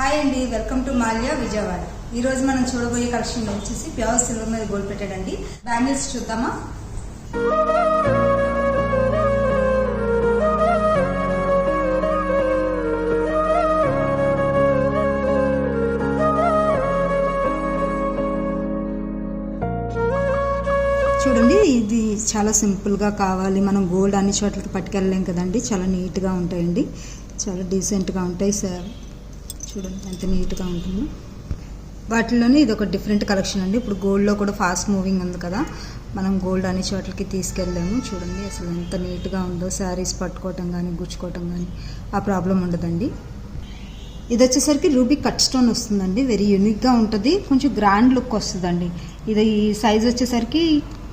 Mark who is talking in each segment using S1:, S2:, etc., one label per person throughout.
S1: Hi అండి, welcome to Mallya Vijayawada. ఈ రోజు మనం చూడబోయే కలెక్షన్ వచ్చేసి ప్యూర్ సిల్వర్ మీద గోల్డ్ పెట్టాడండి. బ్యాంగిల్స్ చూద్దామా? చూడండి, ఇది చాలా సింపుల్గా కావాలి, మనం గోల్డ్ అన్ని చోట్లకి పట్టుకెళ్ళలేం కదండి. చాలా నీట్గా ఉంటాయండి, చాలా డీసెంట్గా ఉంటాయి. సార్ చూడండి ఎంత నీట్గా ఉంటుందో. వాటిలోనే ఇది ఒక డిఫరెంట్ కలెక్షన్ అండి. ఇప్పుడు గోల్డ్లో కూడా ఫాస్ట్ మూవింగ్ ఉంది కదా, మనం గోల్డ్ అన్ని చోట్లకి తీసుకెళ్ళాము. చూడండి అసలు ఎంత నీట్గా ఉందో. శారీస్ పట్టుకోవటం కానీ గుచ్చుకోవటం కానీ ఆ ప్రాబ్లం ఉండదండి. ఇది వచ్చేసరికి రూబీ కట్ స్టోన్ వస్తుందండి. వెరీ యూనిక్గా ఉంటుంది, కొంచెం గ్రాండ్ లుక్ వస్తుందండి. ఇది ఈ సైజ్ వచ్చేసరికి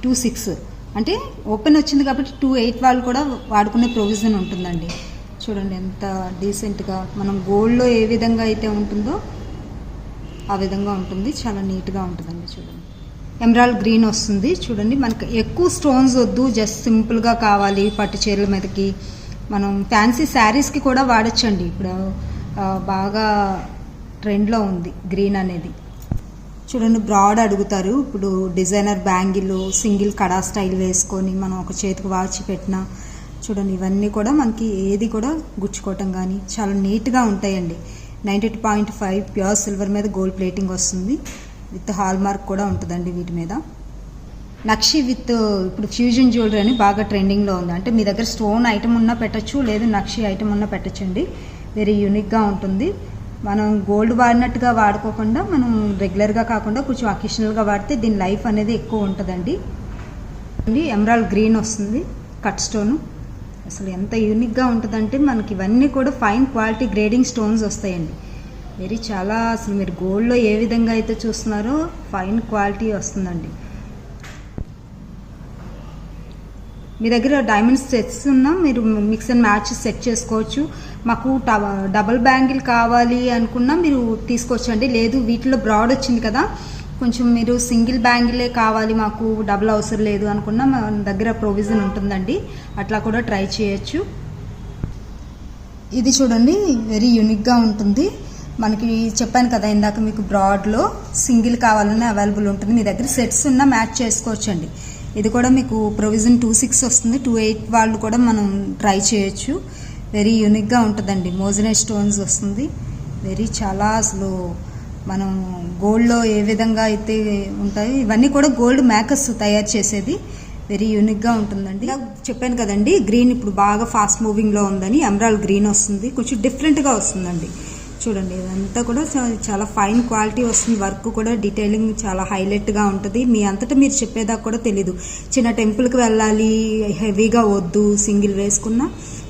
S1: 2.6 అంటే ఓపెన్ వచ్చింది కాబట్టి 2.8 వాళ్ళు కూడా వాడుకునే ప్రొవిజన్ ఉంటుందండి. చూడండి ఎంత డీసెంట్గా మనం గోల్డ్లో ఏ విధంగా అయితే ఉంటుందో ఆ విధంగా ఉంటుంది. చాలా నీట్గా ఉంటుందండి. చూడండి ఎమరాల్డ్ గ్రీన్ వస్తుంది. చూడండి మనకి ఎక్కువ స్టోన్స్ వద్దు, జస్ట్ సింపుల్గా కావాలి. పట్టు చీరల మీదకి మనం ఫ్యాన్సీ శారీస్కి కూడా వాడచ్చండి. ఇప్పుడు బాగా ట్రెండ్లో ఉంది గ్రీన్ అనేది. చూడండి బ్రాడ్ అడుగుతారు. ఇప్పుడు డిజైనర్ బ్యాంగిల్ సింగిల్ కడా స్టైల్ వేసుకొని మనం ఒక చేతికి వాచి పెట్టినా చూడండి, ఇవన్నీ కూడా మనకి ఏది కూడా గుచ్చుకోవటం కానీ చాలా నీట్గా ఉంటాయండి. 92.5 ప్యూర్ సిల్వర్ మీద గోల్డ్ ప్లేటింగ్ వస్తుంది. విత్ హాల్ మార్క్ కూడా ఉంటుందండి వీటి మీద. నక్షి విత్ ఇప్పుడు ఫ్యూజన్ జ్యువెలరీ అని బాగా ట్రెండింగ్లో ఉంది. అంటే మీ దగ్గర స్టోన్ ఐటమ్ ఉన్నా పెట్టచ్చు, లేదు నక్షి ఐటమ్ ఉన్నా పెట్టచ్చండి. వెరీ యూనిక్గా ఉంటుంది. మనం గోల్డ్ వాడినట్టుగా వాడుకోకుండా మనం రెగ్యులర్గా కాకుండా కొంచెం అకేషనల్గా వాడితే దీని లైఫ్ అనేది ఎక్కువ ఉంటుందండి. ఎమరాల్డ్ గ్రీన్ వస్తుంది, కట్ స్టోను. అసలు ఎంత యూనిక్గా ఉంటుందంటే మనకి ఇవన్నీ కూడా ఫైన్ క్వాలిటీ గ్రేడింగ్ స్టోన్స్ వస్తాయండి. వెరీ చాలా అసలు మీరు గోల్డ్లో ఏ విధంగా అయితే చూస్తున్నారో ఫైన్ క్వాలిటీ వస్తుందండి. మీ దగ్గర డైమండ్ సెట్స్ ఉన్నా మీరు మిక్స్ అండ్ మ్యాచ్ సెట్ చేసుకోవచ్చు. మాకు డబుల్ బ్యాంగిల్ కావాలి అనుకున్నా మీరు తీసుకోవచ్చు అండి. లేదు వీటిలో బ్రాడ్ వచ్చింది కదా, కొంచెం మీరు సింగిల్ బ్యాంగిలే కావాలి మాకు డబుల్ అవసరం లేదు అనుకున్నా మన దగ్గర ప్రొవిజన్ ఉంటుందండి. అట్లా కూడా ట్రై చేయొచ్చు. ఇది చూడండి వెరీ యూనిక్గా ఉంటుంది. మనకి చెప్పాను కదా ఇందాక, మీకు బ్రాడ్లో సింగిల్ కావాలన్నా అవైలబుల్ ఉంటుంది. మీ దగ్గర సెట్స్ ఉన్నా మ్యాచ్ చేసుకోవచ్చు అండి. ఇది కూడా మీకు ప్రొవిజన్ 2.6 వస్తుంది. 2.8 వాళ్ళు కూడా మనం ట్రై చేయొచ్చు. వెరీ యూనిక్గా ఉంటుందండి. మోజనైట్ స్టోన్స్ వస్తుంది. వెరీ చాలా అసలు మనం గోల్డ్లో ఏ విధంగా అయితే ఉంటాయి ఇవన్నీ కూడా గోల్డ్ మేకర్స్ తయారు చేసేది. వెరీ యూనిక్గా ఉంటుందండి. చెప్పాను కదండి గ్రీన్ ఇప్పుడు బాగా ఫాస్ట్ మూవింగ్లో ఉందని. ఎమరాల్డ్ గ్రీన్ వస్తుంది, కొంచెం డిఫరెంట్గా వస్తుందండి. చూడండి ఇదంతా కూడా చాలా ఫైన్ క్వాలిటీ వస్తుంది. వర్క్ కూడా డీటెయిలింగ్ చాలా హైలైట్గా ఉంటుంది. మీ అంతటా మీరు చెప్పేదాకా కూడా తెలీదు. చిన్న టెంపుల్కి వెళ్ళాలి, హెవీగా వద్దు, సింగిల్ వేసుకున్నా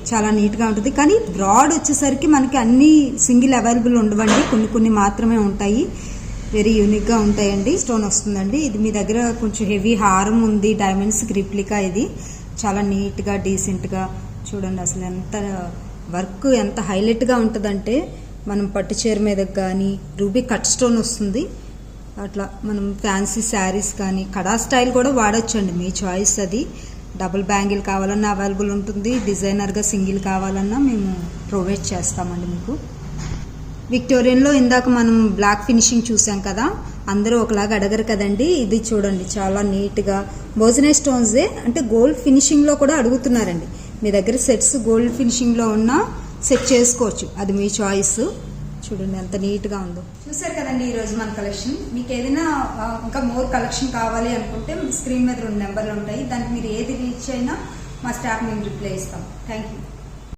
S1: చాలా నీట్గా ఉంటుంది. కానీ బ్రాడ్ వచ్చేసరికి మనకి అన్ని సింగిల్ అవైలబుల్ ఉండవండి, కొన్ని మాత్రమే ఉంటాయి. వెరీ యూనిక్గా ఉంటాయండి. స్టోన్ వస్తుందండి. ఇది మీ దగ్గర కొంచెం హెవీ హారం ఉంది, డైమండ్స్ రిప్లికా. ఇది చాలా నీట్గా డీసెంట్గా చూడండి. అసలు ఎంత వర్క్ ఎంత హైలైట్గా ఉంటుందంటే మనం పట్టు చీర మీద కానీ రూబీ కట్ స్టోన్ వస్తుంది. అట్లా మనం ఫ్యాన్సీ శారీస్ కానీ కడా స్టైల్ కూడా వాడచ్చండి, మీ చాయిస్ అది. డబుల్ బ్యాంగిల్ కావాలన్నా అవైలబుల్ ఉంటుంది, డిజైనర్గా సింగిల్ కావాలన్నా మేము ప్రొవైడ్ చేస్తామండి మీకు. విక్టోరియన్లో ఇందాక మనం బ్లాక్ ఫినిషింగ్ చూసాం కదా, అందరూ ఒకలాగా అడగరు కదండి. ఇది చూడండి చాలా నీట్గా మోజనైట్ స్టోన్సే, అంటే గోల్డ్ ఫినిషింగ్లో కూడా అడుగుతున్నారండి. మీ దగ్గర సెట్స్ గోల్డ్ ఫినిషింగ్లో ఉన్నా సెట్ చేసుకోవచ్చు, అది మీ చాయిస్. చూడండి ఎంత నీట్గా ఉందో. చూసారు కదండి ఈరోజు మన కలెక్షన్. మీకు ఏదైనా ఇంకా మోర్ కలెక్షన్ కావాలి అనుకుంటే స్క్రీన్ మీద 2 నెంబర్లు ఉంటాయి. దానికి మీరు ఏది రీచ్ అయినా మా స్టాఫ్ మేము రిప్లై ఇస్తాం. Thank you.